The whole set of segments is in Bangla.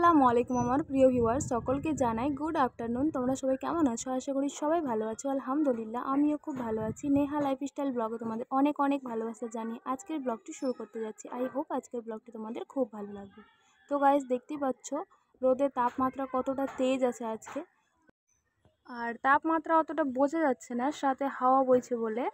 আসসালামু আলাইকুম আমার প্রিয় ভিউয়ার্স সকলকে জানাই গুড আফটারনুন। তোমরা সবাই কেমন আছো? আশা করি সবাই ভালো আছো। আলহামদুলিল্লাহ আমিও খুব ভালো আছি। নেহা লাইফস্টাইল ব্লগে তোমাদের অনেক অনেক ভালোবাসা জানিয়ে আজকের ব্লগটি শুরু করতে যাচ্ছি। আই হোপ আজকের ব্লগটি তোমাদের খুব ভালো লাগবে। তো গাইস দেখতেই পাচ্ছ রোদের তাপমাত্রা কতটা তেজ আছে আজকে, আর তাপমাত্রা অতটা বোঝা যাচ্ছে না, সাথে হাওয়া বইছে বলে।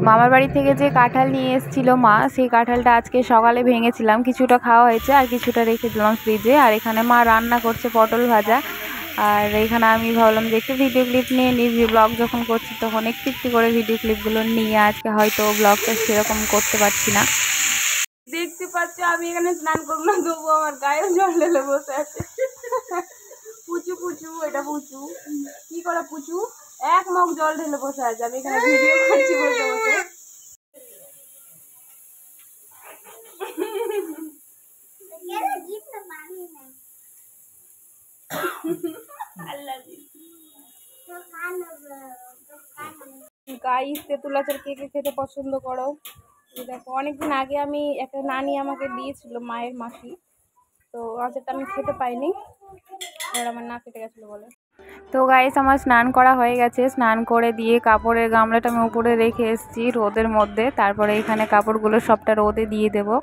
মামার বাড়ি থেকে যে কাঁঠাল নিয়ে এসেছিল মা, সেই কাঁঠালটা আজকে সকালে ভেঙেছিলাম, কিছুটা খাওয়া হয়েছে আর কিছুটা রেখে দিলাম ফ্রিজে। আর এখানে মা রান্না করছে পটল ভাজা। আর এখানে আমি ভাবলাম যে একটু ভিডিও ক্লিপ নিয়ে নিই, ব্লগ যখন করছি তখন একটু একটু করে ভিডিও ক্লিপগুলো নিয়ে আজকে হয়তো ব্লগটা সেরকম করতে পারছি না। দেখতে পাচ্ছ আমি এখানে স্নান করবো না, তবু আমার গায়ে জল ঢেলে বসে আছে। পুচু পুচু, এটা পুচু কি করে পুচু এক মগ জল ঢেলে বসে আছে। আমি এখানে ভিডিও করছি বসে বসে। গাইস তেঁতুল আচার কে কে খেতে পছন্দ করো? দেখো অনেকদিন আগে আমি একটা নানি আমাকে দিয়েছিল, মায়ের মাসি, তো আচারটা আমি খেতে পাইনি, আর আমার না কেটে গেছিলো বলে। তো গাইস আমার স্নান করা হয়ে গেছে। স্নান করে দিয়ে কাপড়ের গামলাটা আমি উপরে রেখে এসেছি রোদের মধ্যে। তারপরে এখানে কাপড়গুলো সবটা রোদে দিয়ে দেবো।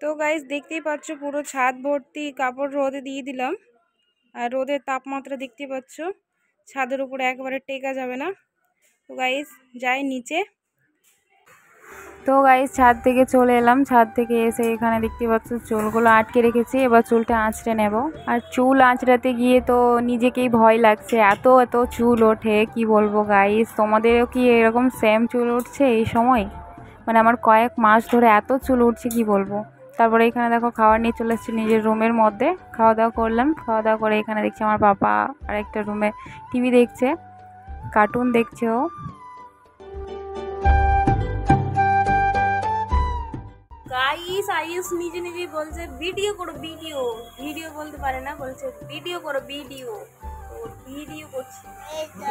তো গাইস দেখতেই পাচ্ছ পুরো ছাদ ভর্তি কাপড় রোদে দিয়ে দিলাম। আর রোদের তাপমাত্রা দেখতেই পাচ্ছ, ছাদের উপরে একেবারে টেকা যাবে না। তো গাইস যাই নিচে। তো গাইস ছাদ থেকে চলে এলাম। ছাদ থেকে এসে এখানে দেখতে পাচ্ছ চুলগুলো আটকে রেখেছি, এবার চুলটা আঁচড়ে নেব। আর চুল আঁচড়াতে গিয়ে তো নিজেকেই ভয় লাগছে, এত এত চুল ওঠে কি বলবো গাইস। তোমাদেরও কি এরকম সেম চুল উঠছে এই সময়? মানে আমার কয়েক মাস ধরে এত চুল উঠছে কি বলবো। তারপরে এখানে দেখো খাবার নিয়ে চলে এসেছি নিজের রুমের মধ্যে। খাওয়া দাওয়া করলাম, খাওয়া দাওয়া করে এখানে দেখছি আমার পাপা আর একটা রুমে টিভি দেখছে, কার্টুন দেখছে ও। গাইস আইস নিজে নিজেই বলছে ভিডিও করো, ভিডিও ভিডিও বলতে পারে না, বলছে ভিডিও করো ভিডিও। তো ভিডিও করছি,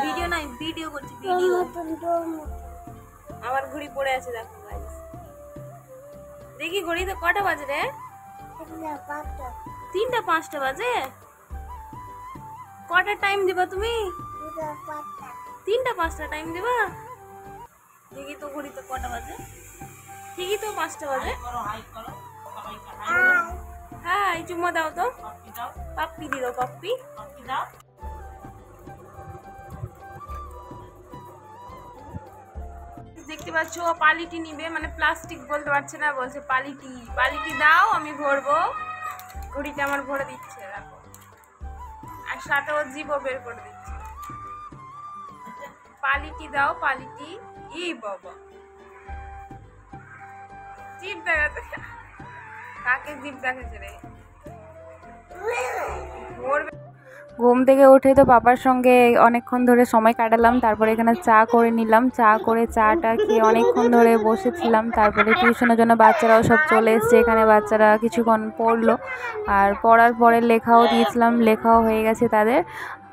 ভিডিও নাই ভিডিও করছি ভিডিও। আমার ঘড়ি পড়ে আছে দেখো গাইস, দেখি ঘড়িতে কটা বাজে রে? 3টা 5টা বাজে। কটা টাইম দিবা তুমি? 3টা 5টা টাইম দিবা? দেখি তো ঘড়িতে কটা বাজে। ঠিকই তো 5টা বাজে। হ্যাঁ চুম্মা দাও তো, পাপ্পি দি দাও, পাপ্পি দেখতে পাচ্ছ পালিটি নিবে, মানে প্লাস্টিক বলতে পারছে না, বলছে পালিটি পালিটি দাও আমি ভরবো। ঘড়িতে আমার ভরে দিচ্ছে দেখো, আর সাথে ও জিভও বের করে দিচ্ছে। পালিটি দাও পালিটি। ই বাবা জিভ দেখাচ্ছে, কাকে জিভ দেখাচ্ছে রে? ঘুম থেকে উঠে তো পাপার সঙ্গে অনেকক্ষণ ধরে সময় কাটালাম। তারপরে এখানে চা করে নিলাম, চা করে চাটা খেয়ে অনেকক্ষণ ধরে বসেছিলাম। তারপরে টিউশনের জন্য বাচ্চারাও সব চলে এসছে, এখানে বাচ্চারা কিছুক্ষণ পড়লো, আর পড়ার পরে লেখাও দিয়েছিলাম, লেখাও হয়ে গেছে তাদের।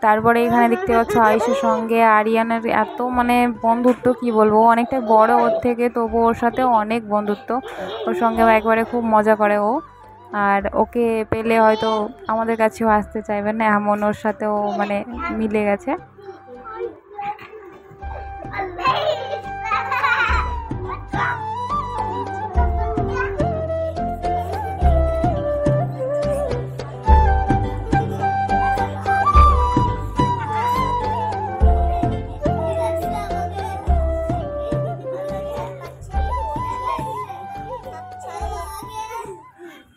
তারপরে এখানে দেখতে পাচ্ছ আয়ুষের সঙ্গে আরিয়ানের এত মানে বন্ধুত্ব, কি বলবো, অনেকটা বড় ওর থেকে, তবু ওর সাথে অনেক বন্ধুত্ব। ওর সঙ্গে একবারে খুব মজা করে ও, আর ওকে পেলে হয়তো আমাদের কাছেও আসতে চাইবে না, এমন ওর সাথেও মানে মিলে গেছে।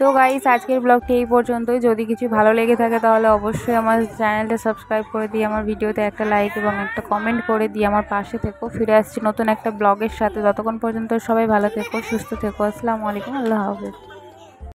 তো গাইস, আজকের ব্লগটি এই পর্যন্তই। যদি কিছু ভালো লেগে থাকে তাহলে অবশ্যই আমার চ্যানেলটা সাবস্ক্রাইব করে দিয়ে আমার ভিডিওতে একটা লাইক এবং একটা কমেন্ট করে দিয়ে আমার পাশে থেকো। ফিরে আসছি নতুন একটা ব্লগের সাথে। ততক্ষণ পর্যন্ত সবাই ভালো থেকো, সুস্থ থেকো। আসসালামু আলাইকুম, আল্লাহ হাফেজ।